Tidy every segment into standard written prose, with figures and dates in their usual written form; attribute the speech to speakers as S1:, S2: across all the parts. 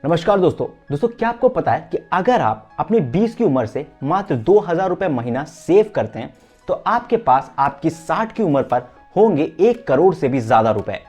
S1: नमस्कार दोस्तों क्या आपको पता है कि अगर आप अपनी 20 की उम्र से मात्र 2000 रुपए महीना सेव करते हैं तो आपके पास आपकी 60 की उम्र पर होंगे 1 करोड़ से भी ज्यादा रुपए।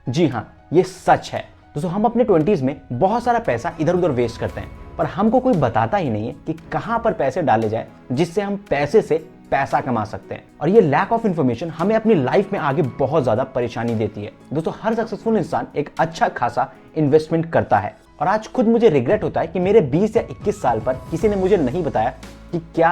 S1: जी हाँ, ये सच है। दोस्तों हम अपने 20s में बहुत सारा पैसा इधर उधर वेस्ट करते हैं, पर हमको कोई बताता ही नहीं है कि कहां पर पैसे डाले जाए जिससे हम पैसे से पैसा कमा सकते हैं। और ये लैक ऑफ इन्फॉर्मेशन हमें अपनी लाइफ में आगे बहुत ज्यादा परेशानी देती है। दोस्तों हर सक्सेसफुल इंसान एक अच्छा खासा इन्वेस्टमेंट करता है, और आज खुद मुझे रिग्रेट होता है कि मेरे 20 या 21 साल पर किसी ने मुझे नहीं बताया कि क्या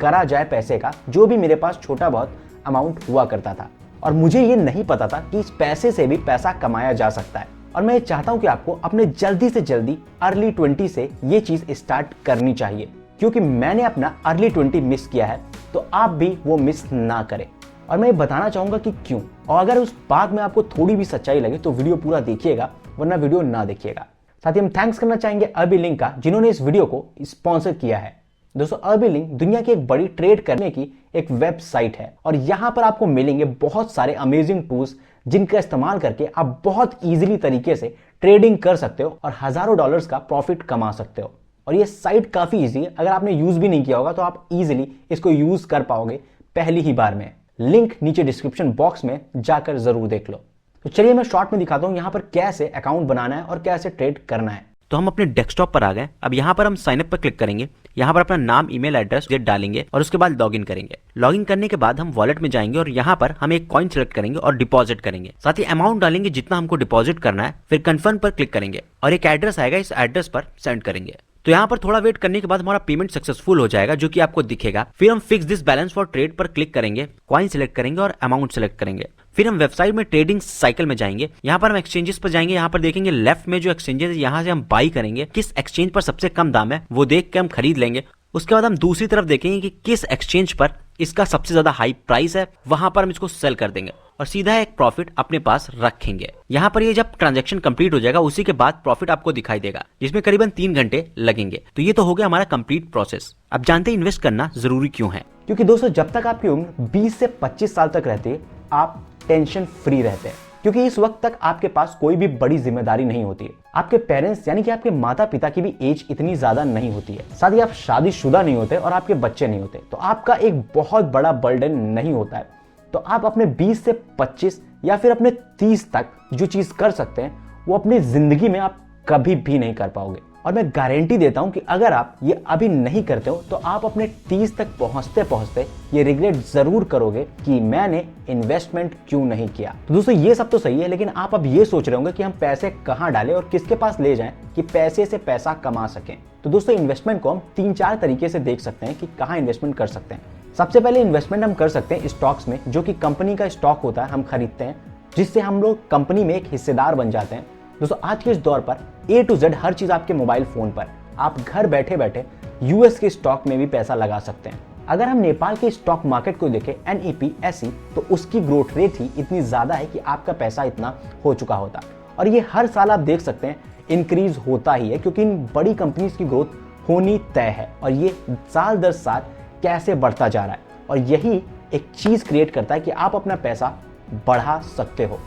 S1: करा जाए पैसे का, जो भी मेरे पास छोटा बहुत अमाउंट हुआ करता था। और मुझे ये नहीं पता था कि इस पैसे से भी पैसा कमाया जा सकता है। और मैं ये चाहता हूं कि आपको अपने जल्दी से जल्दी अर्ली 20 से ये चीज स्टार्ट करनी चाहिए, क्योंकि मैंने अपना अर्ली 20 मिस किया है, तो आप भी वो मिस ना करें। और मैं ये बताना चाहूंगा कि क्यों, और अगर उस बात में आपको थोड़ी भी सच्चाई लगे तो वीडियो पूरा देखिएगा, वरना वीडियो ना देखिएगा। साथ ही हम थैंक्स करना चाहेंगे अर्बी लिंक का, जिन्होंने इस वीडियो को स्पॉन्सर किया है। दोस्तों अर्बी लिंक दुनिया की एक बड़ी ट्रेड करने की एक वेबसाइट है, और यहां पर आपको मिलेंगे बहुत सारे अमेजिंग टूल्स जिनका इस्तेमाल करके आप बहुत इजीली तरीके से ट्रेडिंग कर सकते हो और हजारों डॉलर्स का प्रॉफिट कमा सकते हो। और ये साइट काफी इजी है, अगर आपने यूज भी नहीं किया होगा तो आप इजीली इसको यूज कर पाओगे पहली ही बार में। लिंक नीचे डिस्क्रिप्शन बॉक्स में जाकर जरूर देख लो। तो चलिए मैं शॉर्ट में दिखाता हूं यहां पर कैसे अकाउंट बनाना है और कैसे ट्रेड करना है।
S2: तो हम अपने डेस्कटॉप पर आ गए। अब यहाँ पर हम साइन अप पर क्लिक करेंगे। यहाँ पर अपना नाम, ईमेल एड्रेस डालेंगे और उसके बाद लॉगिन करेंगे। लॉगिन करने के बाद हम वॉलेट में जाएंगे और यहाँ पर हम एक कॉइन सेलेक्ट करेंगे और डिपॉजिट करेंगे। साथ ही अमाउंट डालेंगे जितना हमको डिपॉजिट करना है, फिर कंफर्म पर क्लिक करेंगे और एक एड्रेस आएगा, इस एड्रेस पर सेंड करेंगे। तो यहाँ पर थोड़ा वेट करने के बाद हमारा पेमेंट सक्सेसफुल हो जाएगा, जो कि आपको दिखेगा। फिर हम fix this balance for trade पर क्लिक करेंगे, कॉइन सिलेक्ट करेंगे और अमाउंट सिलेक्ट करेंगे। फिर हम वेबसाइट में ट्रेडिंग साइकिल में जाएंगे। यहाँ पर हम एक्सचेंजेस पर जाएंगे। यहाँ पर देखेंगे लेफ्ट में जो एक्सचेंजेस है, यहाँ से हम बाई करेंगे। किस एक्सचेंज पर सबसे कम दाम है वो देख के हम खरीद लेंगे। उसके बाद हम दूसरी तरफ देखेंगे कि किस एक्सचेंज पर इसका सबसे ज्यादा हाई प्राइस है, वहां पर हम इसको सेल कर देंगे और सीधा एक प्रॉफिट अपने पास रखेंगे। यहाँ पर ये जब ट्रांजैक्शन कंप्लीट हो जाएगा उसी के बाद प्रॉफिट आपको दिखाई देगा, जिसमें करीबन 3 घंटे लगेंगे। तो ये तो हो गया हमारा कंप्लीट प्रोसेस। अब जानते हैं इन्वेस्ट करना जरूरी क्यों है।
S1: क्योंकि दोस्तों जब तक आपकी उम्र 20 से 25 साल तक रहती है आप टेंशन फ्री रहते हैं, क्योंकि इस वक्त तक आपके पास कोई भी बड़ी जिम्मेदारी नहीं होती है। आपके पेरेंट्स यानी कि आपके माता पिता की भी एज इतनी ज्यादा नहीं होती है। साथ ही आप शादीशुदा नहीं होते और आपके बच्चे नहीं होते, तो आपका एक बहुत बड़ा बर्डन नहीं होता है। तो आप अपने 20 से 25 या फिर अपने 30 तक जो चीज कर सकते हैं वो अपनी जिंदगी में आप कभी भी नहीं कर पाओगे। और मैं गारंटी देता हूं कि अगर आप ये अभी नहीं करते हो तो आप अपने 30 तक पहुंचते पहुंचते ये रिग्रेट जरूर करोगे कि मैंने इन्वेस्टमेंट क्यों नहीं किया। तो दोस्तों ये सब तो सही है, लेकिन आप अब ये सोच रहे होंगे कि हम पैसे कहां डालें और किसके पास ले जाएं कि पैसे से पैसा कमा सकें। तो दोस्तों इन्वेस्टमेंट को हम 3-4 तरीके से देख सकते हैं कि कहां इन्वेस्टमेंट कर सकते हैं। सबसे पहले इन्वेस्टमेंट हम कर सकते हैं स्टॉक्स में, जो कि कंपनी का स्टॉक होता है, हम खरीदते हैं, जिससे हम लोग कंपनी में एक हिस्सेदार बन जाते हैं। दोस्तों आज के इस दौर पर A to Z हर चीज आपके मोबाइल फोन पर, आप घर बैठे बैठे यूएस के स्टॉक में भी पैसा लगा सकते हैं। अगर हम नेपाल के स्टॉक मार्केट को देखें NEP SE, तो उसकी ग्रोथ रेट ही इतनी ज्यादा है कि आपका पैसा इतना हो चुका होता। और ये हर साल आप देख सकते हैं इंक्रीज होता ही है, क्योंकि इन बड़ी कंपनीज की ग्रोथ होनी तय है और ये साल दर साल कैसे बढ़ता जा रहा है। और यही एक चीज क्रिएट करता है कि आप अपना पैसा बढ़ा सकते हो।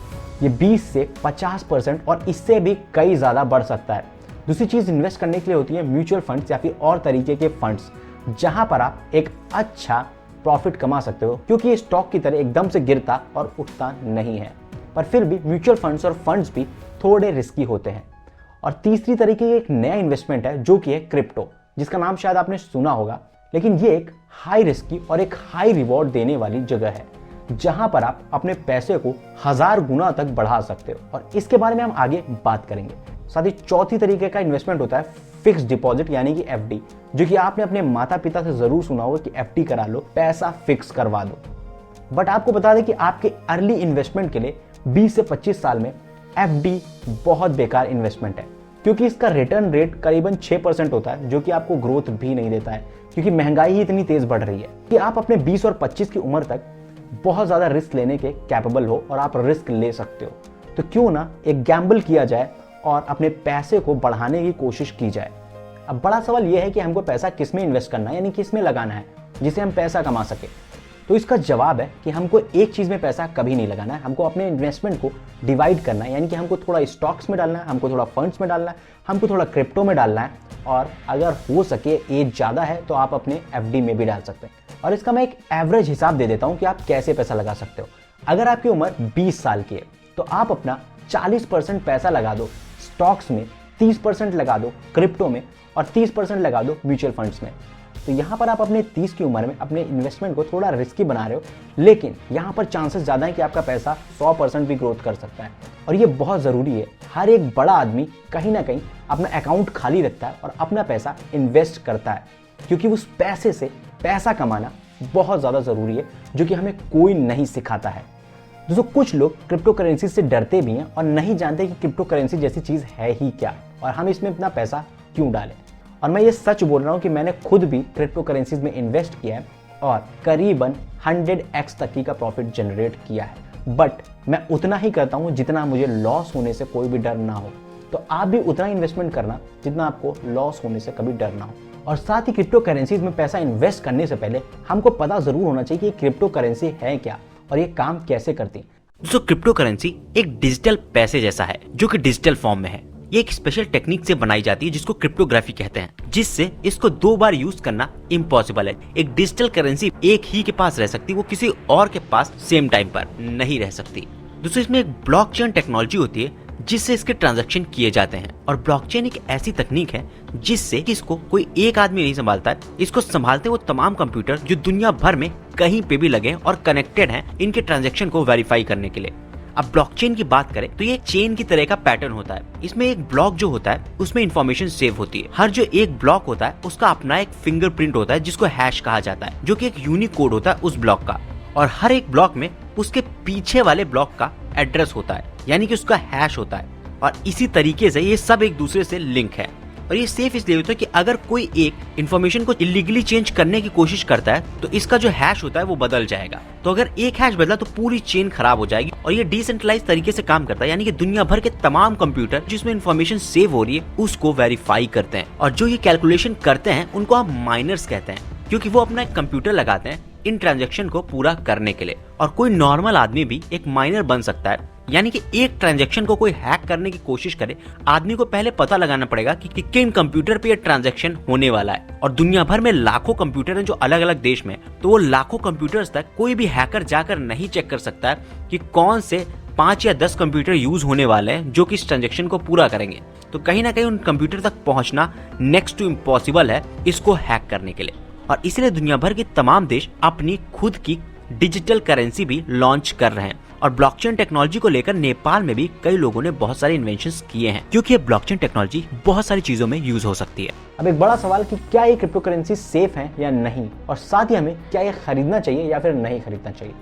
S1: ये 20 से 50% और इससे भी कई ज्यादा बढ़ सकता है। दूसरी चीज इन्वेस्ट करने के लिए होती है म्यूचुअल फंड्स या फिर और तरीके के फंड्स, जहां पर आप एक अच्छा प्रॉफिट कमा सकते हो, क्योंकि ये स्टॉक की तरह एकदम से गिरता और उठता नहीं है। पर फिर भी म्यूचुअल फंड्स और फंड्स भी थोड़े रिस्की होते हैं। और तीसरी तरीके की एक नया इन्वेस्टमेंट है जो कि है क्रिप्टो, जिसका नाम शायद आपने सुना होगा, लेकिन ये एक हाई रिस्की और एक हाई रिवॉर्ड देने वाली जगह है, जहां पर आप अपने पैसे को 1000 गुना तक बढ़ा सकते हो। और इसके बारे में हम आगे बात करेंगे। साथ ही चौथी तरीके का इन्वेस्टमेंट होता है फिक्स डिपॉजिट यानी कि FD, जो कि आपने अपने माता पिता से जरूर सुना होगा कि FD करा लो, पैसा फिक्स करवा दो। बट आपको बता दें कि आपके अर्ली इन्वेस्टमेंट के लिए 20 से 25 साल में FD बहुत बेकार इन्वेस्टमेंट है, क्योंकि इसका रिटर्न रेट करीबन 6% होता है, जो कि आपको ग्रोथ भी नहीं देता है, क्योंकि महंगाई ही इतनी तेज बढ़ रही है कि आप अपने 20 और 25 की उम्र तक बहुत ज्यादा रिस्क लेने के कैपेबल हो और आप रिस्क ले सकते हो। तो क्यों ना एक गैम्बल किया जाए और अपने पैसे को बढ़ाने की कोशिश की जाए। अब बड़ा सवाल यह है कि हमको पैसा किस में इन्वेस्ट करना है, यानी किस में लगाना है जिससे हम पैसा कमा सके। तो इसका जवाब है कि हमको एक चीज में पैसा कभी नहीं लगाना है, हमको अपने इन्वेस्टमेंट को डिवाइड करना है। यानी कि हमको थोड़ा स्टॉक्स में डालना है, हमको थोड़ा फंड्स में डालना है, हमको थोड़ा क्रिप्टो में डालना है, और अगर हो सके एज ज्यादा है तो आप अपने एफडी में भी डाल सकते हैं। और इसका मैं एक एवरेज हिसाब दे देता हूं कि आप कैसे पैसा लगा सकते हो। अगर आपकी उम्र 20 साल की है तो आप अपना 40% पैसा लगा दो स्टॉक्स में, 30% लगा दो क्रिप्टो में और 30% लगा दो म्यूचुअल फंड्स में। तो यहाँ पर आप अपने 30 की उम्र में अपने इन्वेस्टमेंट को थोड़ा रिस्की बना रहे हो, लेकिन यहाँ पर चांसेस ज़्यादा है कि आपका पैसा 100% भी ग्रोथ कर सकता है। और ये बहुत ज़रूरी है, हर एक बड़ा आदमी कहीं ना कहीं अपना अकाउंट खाली रखता है और अपना पैसा इन्वेस्ट करता है, क्योंकि उस पैसे से पैसा कमाना बहुत ज़्यादा ज़रूरी है, जो कि हमें कोई नहीं सिखाता है। दोस्तों, कुछ लोग क्रिप्टो करेंसी से डरते भी हैं और नहीं जानते कि क्रिप्टो करेंसी जैसी चीज़ है ही क्या और हम इसमें अपना पैसा क्यों डालें। और मैं ये सच बोल रहा हूँ कि मैंने खुद भी क्रिप्टो करेंसीज में इन्वेस्ट किया है और करीबन 100x तक की का प्रॉफिट जनरेट किया है। बट मैं उतना ही करता हूँ जितना मुझे लॉस होने से कोई भी डर ना हो। तो आप भी उतना इन्वेस्टमेंट करना जितना आपको लॉस होने से कभी डर ना हो। और साथ ही क्रिप्टो करेंसीज में पैसा इन्वेस्ट करने से पहले हमको पता जरूर होना चाहिए कि क्रिप्टो करेंसी है क्या और ये काम कैसे करती है।
S2: दोस्तों, क्रिप्टो करेंसी एक डिजिटल पैसे जैसा है जो कि डिजिटल फॉर्म में है। ये एक स्पेशल टेक्निक से बनाई जाती है जिसको क्रिप्टोग्राफी कहते हैं, जिससे इसको 2 बार यूज करना इम्पॉसिबल है। एक डिजिटल करेंसी एक ही के पास रह सकती है, वो किसी और के पास सेम टाइम पर नहीं रह सकती। दोस्तों, इसमें एक ब्लॉकचेन टेक्नोलॉजी होती है जिससे इसके ट्रांजैक्शन किए जाते हैं। और ब्लॉकचेन एक ऐसी तकनीक है जिससे इसको कोई एक आदमी नहीं संभालता है, इसको संभालते वो तमाम कंप्यूटर जो दुनिया भर में कहीं पे भी लगे और कनेक्टेड हैं इनके ट्रांजैक्शन को वेरीफाई करने के लिए। अब ब्लॉकचेन की बात करें तो ये एक चेन की तरह का पैटर्न होता है। इसमें एक ब्लॉक जो होता है उसमें इंफॉर्मेशन सेव होती है। हर जो एक ब्लॉक होता है उसका अपना एक फिंगरप्रिंट होता है जिसको हैश कहा जाता है, जो कि एक यूनिक कोड होता है उस ब्लॉक का। और हर एक ब्लॉक में उसके पीछे वाले ब्लॉक का एड्रेस होता है, यानी कि उसका हैश होता है। और इसी तरीके से ये सब एक दूसरे से लिंक है। और ये सेफ इसलिए होता है कि अगर कोई एक इन्फॉर्मेशन को इलीगली चेंज करने की कोशिश करता है तो इसका जो हैश होता है वो बदल जाएगा। तो अगर एक हैश बदला तो पूरी चेन खराब हो जाएगी। और ये डिसेंट्रलाइज तरीके से काम करता है, यानी कि दुनिया भर के तमाम कंप्यूटर जिसमें इन्फॉर्मेशन सेव हो रही है उसको वेरीफाई करते हैं। और जो ये कैलकुलेशन करते हैं उनको आप माइनर्स कहते हैं, क्योंकि वो अपना एक कंप्यूटर लगाते हैं इन ट्रांजैक्शन को पूरा करने के लिए। और कोई नॉर्मल आदमी भी एक माइनर बन सकता है, यानी कि एक ट्रांजैक्शन को कोई हैक करने की कोशिश करे, आदमी को पहले पता लगाना पड़ेगा कि किन कंप्यूटर पे ये ट्रांजैक्शन होने वाला है। और दुनिया भर में लाखों कंप्यूटर हैं जो अलग अलग देश में, तो वो लाखों कंप्यूटर्स तक कोई भी हैकर जाकर नहीं चेक कर सकता है कि कौन से 5 या 10 कंप्यूटर यूज होने वाले हैं जो कि इस ट्रांजैक्शन को पूरा करेंगे। तो कहीं ना कहीं उन कंप्यूटर तक पहुंचना नेक्स्ट टू इम्पॉसिबल है इसको हैक करने के लिए। और इसलिए दुनिया भर के तमाम देश अपनी खुद की डिजिटल करेंसी भी लॉन्च कर रहे हैं। और ब्लॉकचेन टेक्नोलॉजी को लेकर नेपाल में भी कई लोगों ने बहुत सारे इन्वेंशंस किए हैं, क्योंकि ये ब्लॉकचेन टेक्नोलॉजी बहुत सारी चीजों में यूज हो सकती है।
S1: अब एक बड़ा सवाल कि क्या ये क्रिप्टो करेंसी सेफ है या नहीं, और साथ ही हमें क्या ये खरीदना चाहिए या फिर नहीं खरीदना चाहिए।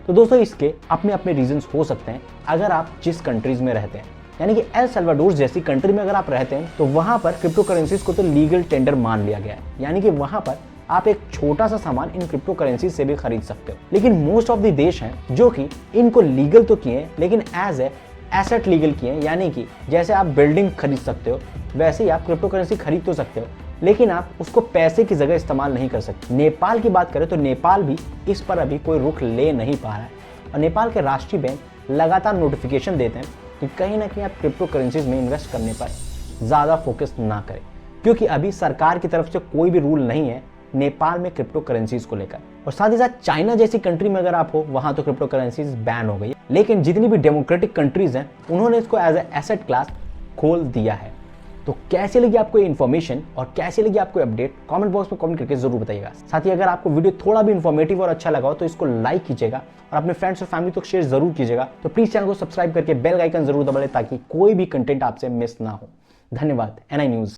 S1: तो दोस्तों, इसके अपने अपने रीजंस हो सकते हैं। अगर आप जिस कंट्रीज में रहते हैं, यानी कि एल सल्वाडोर जैसी कंट्री में अगर आप रहते हैं, तो वहां पर क्रिप्टो करेंसीज को तो लीगल टेंडर मान लिया गया है, यानी कि वहां पर आप एक छोटा सा सामान इन क्रिप्टो करेंसी से भी खरीद सकते हो। लेकिन मोस्ट ऑफ द देश हैं जो कि इनको लीगल तो किए हैं, लेकिन एज ए एसेट लीगल किए हैं, यानी कि जैसे आप बिल्डिंग खरीद सकते हो वैसे ही आप क्रिप्टो करेंसी खरीद तो सकते हो, लेकिन आप उसको पैसे की जगह इस्तेमाल नहीं कर सकते। नेपाल की बात करें तो नेपाल भी इस पर अभी कोई रुख ले नहीं पा रहा है। और नेपाल के राष्ट्रीय बैंक लगातार नोटिफिकेशन देते हैं कि कहीं ना कहीं आप क्रिप्टो करेंसीज में इन्वेस्ट करने पर ज़्यादा फोकस ना करें, क्योंकि अभी सरकार की तरफ से कोई भी रूल नहीं है नेपाल में क्रिप्टो करेंसीज को लेकर। और साथ ही साथ चाइना जैसी कंट्री में अगर आप हो, वहां तो क्रिप्टो करेंसीज बैन हो गई है, लेकिन जितनी भी डेमोक्रेटिक कंट्रीज हैं उन्होंने इसको एज ए एसेट क्लास खोल दिया है। तो कैसे लगी आपको इन्फॉर्मेशन और कैसे लगी आपको अपडेट, कमेंट बॉक्स में कमेंट करके जरूर बताइएगा। साथ ही अगर आपको वीडियो थोड़ा भी इन्फॉर्मेटिव और अच्छा लगा हो तो इसको लाइक कीजिएगा और अपने फ्रेंड्स और फैमिली तक शेयर जरूर कीजिएगा। तो प्लीज चैनल को सब्सक्राइब करके बेल आइकन जरूर दबा लें ताकि कोई भी कंटेंट आपसे मिस ना हो। धन्यवाद। NI news.